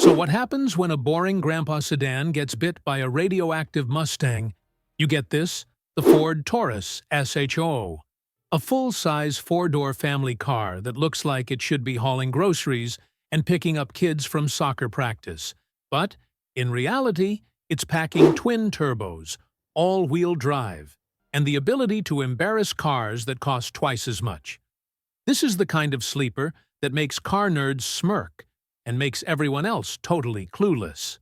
So what happens when a boring grandpa sedan gets bit by a radioactive Mustang? You get this, the Ford Taurus SHO. A full-size four-door family car that looks like it should be hauling groceries and picking up kids from soccer practice. But, in reality, it's packing twin turbos, all-wheel drive, and the ability to embarrass cars that cost twice as much. This is the kind of sleeper that makes car nerds smirk and makes everyone else totally clueless.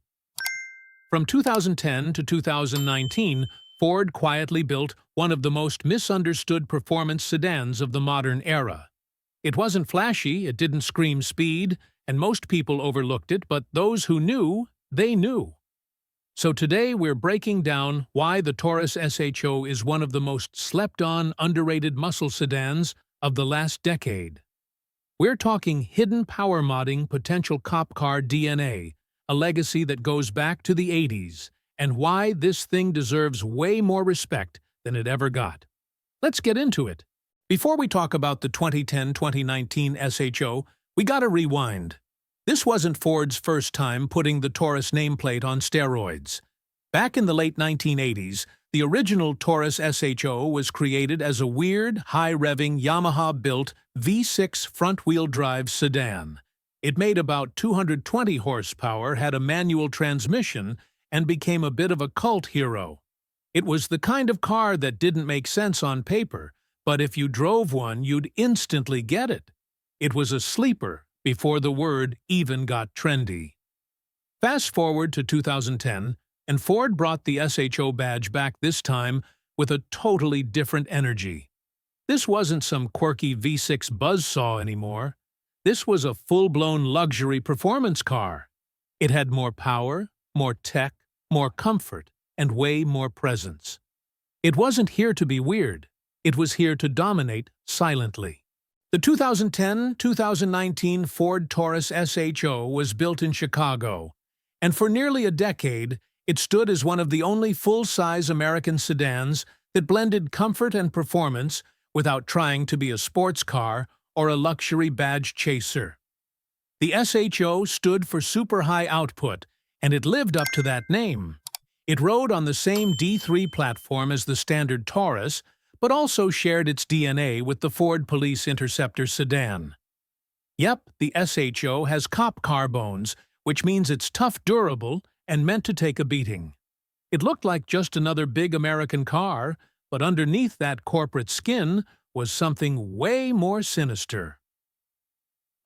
From 2010 to 2019, Ford quietly built one of the most misunderstood performance sedans of the modern era. It wasn't flashy, it didn't scream speed, and most people overlooked it, but those who knew, they knew. So today we're breaking down why the Taurus SHO is one of the most slept-on, underrated muscle sedans of the last decade. We're talking hidden power modding potential cop car DNA, a legacy that goes back to the 80s, and why this thing deserves way more respect than it ever got. Let's get into it. Before we talk about the 2010-2019 SHO, we gotta rewind. This wasn't Ford's first time putting the Taurus nameplate on steroids. Back in the late 1980s, the original Taurus SHO was created as a weird, high-revving Yamaha-built V6 front-wheel drive sedan. It made about 220 horsepower, had a manual transmission, and became a bit of a cult hero. It was the kind of car that didn't make sense on paper, but if you drove one, you'd instantly get it. It was a sleeper before the word even got trendy. Fast forward to 2010, and Ford brought the SHO badge back this time with a totally different energy. This wasn't some quirky V6 buzzsaw anymore. This was a full-blown luxury performance car. It had more power, more tech, more comfort, and way more presence. It wasn't here to be weird. It was here to dominate silently. The 2010-2019 Ford Taurus SHO was built in Chicago, and for nearly a decade, it stood as one of the only full-size American sedans that blended comfort and performance without trying to be a sports car or a luxury badge chaser. The SHO stood for super high output, and it lived up to that name. It rode on the same D3 platform as the standard Taurus, but also shared its DNA with the Ford Police Interceptor sedan. Yep, the SHO has cop car bones, which means it's tough, durable, and meant to take a beating. It looked like just another big American car, but underneath that corporate skin was something way more sinister.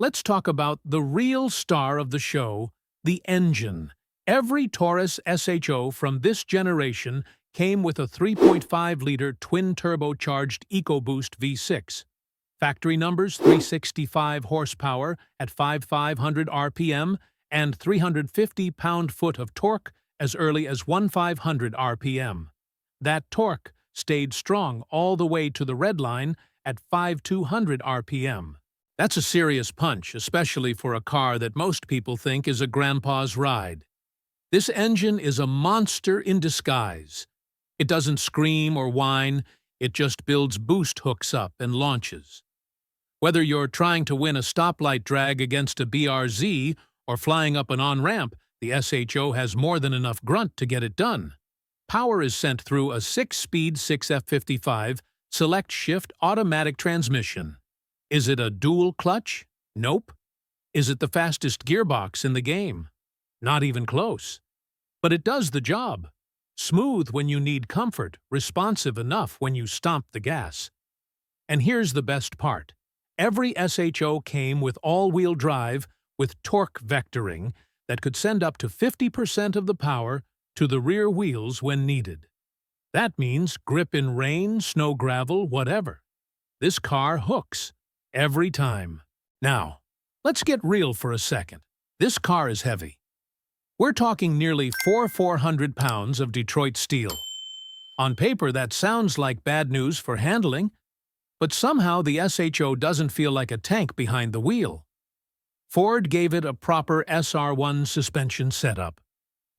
Let's talk about the real star of the show, the engine. Every Taurus SHO from this generation came with a 3.5-liter twin-turbocharged EcoBoost V6. Factory numbers 365 horsepower at 5,500 RPM and 350 pound-foot of torque as early as 1,500 RPM. That torque stayed strong all the way to the red line at 5,200 RPM. That's a serious punch, especially for a car that most people think is a grandpa's ride. This engine is a monster in disguise. It doesn't scream or whine, it just builds boost hooks up and launches. Whether you're trying to win a stoplight drag against a BRZ or flying up an on-ramp, the SHO has more than enough grunt to get it done. Power is sent through a 6-speed 6F55 select-shift automatic transmission. Is it a dual clutch? Nope. Is it the fastest gearbox in the game? Not even close. But it does the job. Smooth when you need comfort, responsive enough when you stomp the gas. And here's the best part. Every SHO came with all-wheel drive with torque vectoring that could send up to 50% of the power to the rear wheels when needed. That means grip in rain, snow, gravel, whatever. This car hooks every time. Now, let's get real for a second. This car is heavy. We're talking nearly 400 pounds of Detroit steel. On paper, that sounds like bad news for handling, but somehow the SHO doesn't feel like a tank behind the wheel. Ford gave it a proper SR1 suspension setup.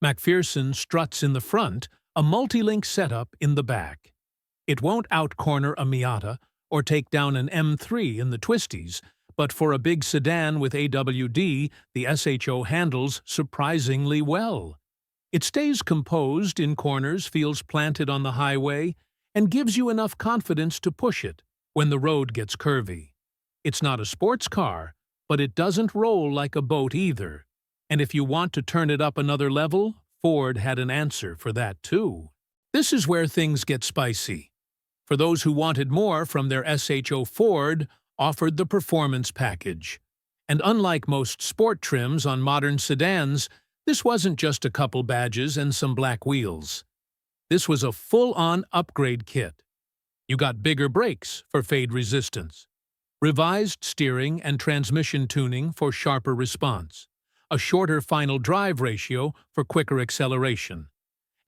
McPherson struts in the front, a multi-link setup in the back. It won't out-corner a Miata or take down an M3 in the twisties, but for a big sedan with AWD, the SHO handles surprisingly well. It stays composed in corners, feels planted on the highway, and gives you enough confidence to push it when the road gets curvy. It's not a sports car, but it doesn't roll like a boat either. And if you want to turn it up another level, Ford had an answer for that too. This is where things get spicy. For those who wanted more from their SHO, Ford offered the performance package. And unlike most sport trims on modern sedans, this wasn't just a couple badges and some black wheels. This was a full-on upgrade kit. You got bigger brakes for fade resistance, revised steering and transmission tuning for sharper response, a shorter final drive ratio for quicker acceleration,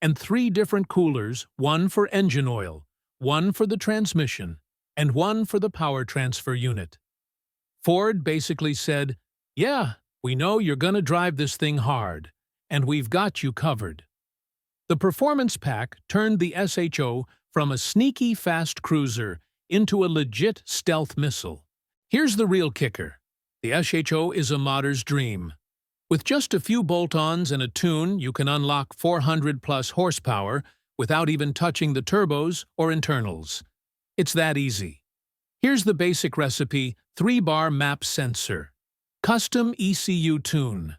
and 3 different coolers, one for engine oil, one for the transmission, and one for the power transfer unit. Ford basically said, "Yeah, we know you're gonna drive this thing hard, and we've got you covered." The Performance Pack turned the SHO from a sneaky fast cruiser into a legit stealth missile. Here's the real kicker. The SHO is a modder's dream. With just a few bolt-ons and a tune, you can unlock 400-plus horsepower without even touching the turbos or internals. It's that easy. Here's the basic recipe: 3-bar map sensor, custom ECU tune,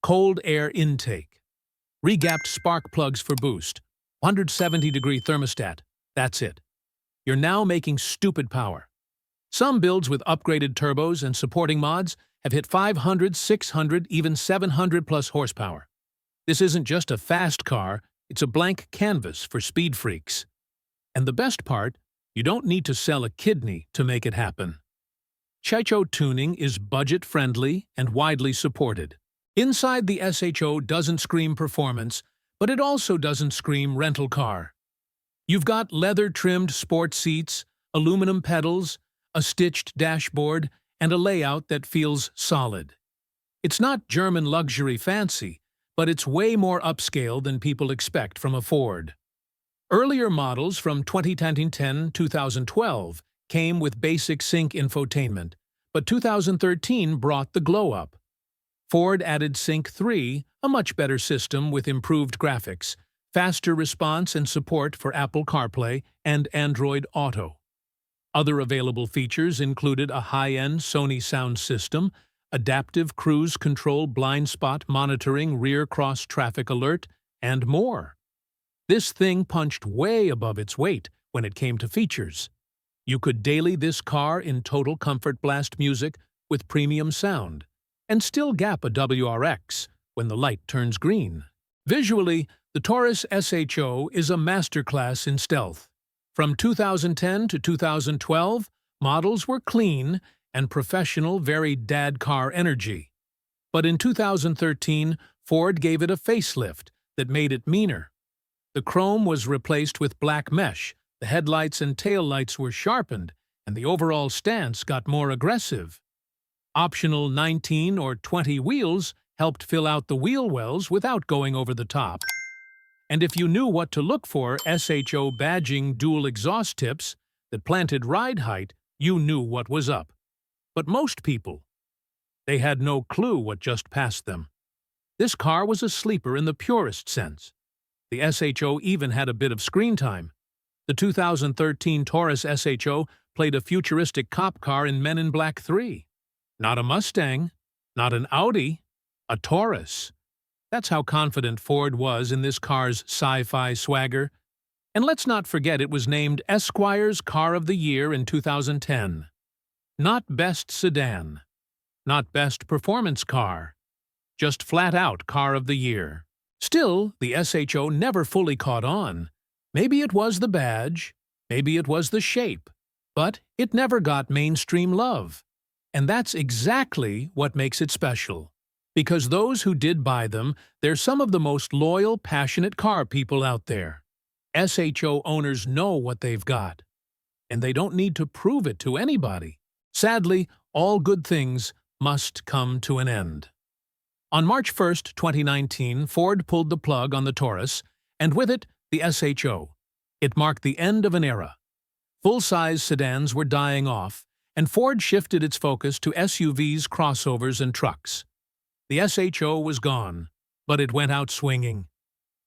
cold air intake, regapped spark plugs for boost, 170-degree thermostat. That's it. You're now making stupid power. Some builds with upgraded turbos and supporting mods have hit 500, 600, even 700-plus horsepower. This isn't just a fast car, it's a blank canvas for speed freaks. And the best part, you don't need to sell a kidney to make it happen. SHO tuning is budget-friendly and widely supported. Inside, the SHO doesn't scream performance, but it also doesn't scream rental car. You've got leather-trimmed sport seats, aluminum pedals, a stitched dashboard, and a layout that feels solid. It's not German luxury fancy, but it's way more upscale than people expect from a Ford. Earlier models from 2010-2012 came with basic sync infotainment, but 2013 brought the glow-up. Ford added Sync 3, a much better system with improved graphics, faster response and support for Apple CarPlay and Android Auto. Other available features included a high-end Sony sound system, adaptive cruise control blind spot monitoring rear cross-traffic alert, and more. This thing punched way above its weight when it came to features. You could daily this car in total comfort blast music with premium sound, and still gap a WRX when the light turns green. Visually, the Taurus SHO is a masterclass in stealth. From 2010 to 2012, models were clean and professional, very dad car energy. But in 2013, Ford gave it a facelift that made it meaner. The chrome was replaced with black mesh, the headlights and taillights were sharpened, and the overall stance got more aggressive. Optional 19 or 20 wheels helped fill out the wheel wells without going over the top. And if you knew what to look for, SHO badging dual exhaust tips that planted ride height, you knew what was up. But most people, they had no clue what just passed them. This car was a sleeper in the purest sense. The SHO even had a bit of screen time. The 2013 Taurus SHO played a futuristic cop car in Men in Black 3. Not a Mustang, not an Audi, a Taurus. That's how confident Ford was in this car's sci-fi swagger. And let's not forget it was named Esquire's Car of the Year in 2010. Not Best Sedan, not Best Performance Car, just flat-out Car of the Year. Still, the SHO never fully caught on. Maybe it was the badge, maybe it was the shape, but it never got mainstream love. And that's exactly what makes it special. Because those who did buy them, they're some of the most loyal, passionate car people out there. SHO owners know what they've got, and they don't need to prove it to anybody. Sadly, all good things must come to an end. On March 1, 2019, Ford pulled the plug on the Taurus, and with it, the SHO. It marked the end of an era. Full-size sedans were dying off, and Ford shifted its focus to SUVs, crossovers, and trucks. The SHO was gone, but it went out swinging.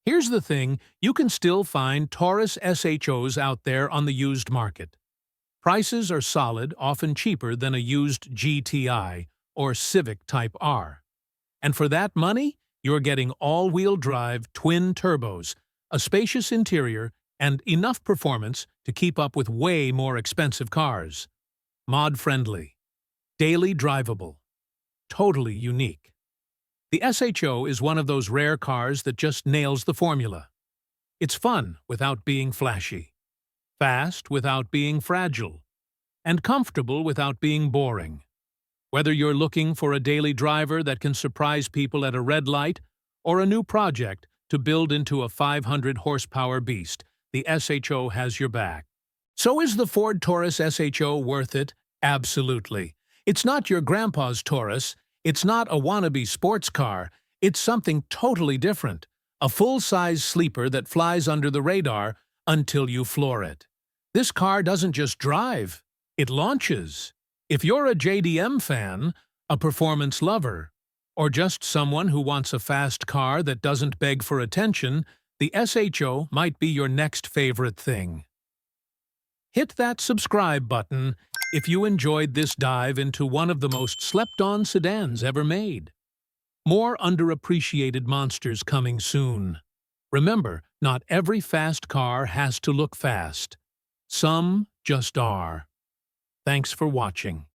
Here's the thing, you can still find Taurus SHOs out there on the used market. Prices are solid, often cheaper than a used GTI or Civic Type R. And for that money, you're getting all-wheel drive twin turbos, a spacious interior, and enough performance to keep up with way more expensive cars. Mod-friendly, daily drivable, totally unique. The SHO is one of those rare cars that just nails the formula. It's fun without being flashy, fast without being fragile, and comfortable without being boring. Whether you're looking for a daily driver that can surprise people at a red light or a new project to build into a 500-horsepower beast, the SHO has your back. So is the Ford Taurus SHO worth it? Absolutely. It's not your grandpa's Taurus. It's not a wannabe sports car. It's something totally different. A full-size sleeper that flies under the radar until you floor it. This car doesn't just drive, it launches. If you're a JDM fan, a performance lover, or just someone who wants a fast car that doesn't beg for attention, the SHO might be your next favorite thing. Hit that subscribe button if you enjoyed this dive into one of the most slept-on sedans ever made. More underappreciated monsters coming soon. Remember, not every fast car has to look fast. Some just are. Thanks for watching.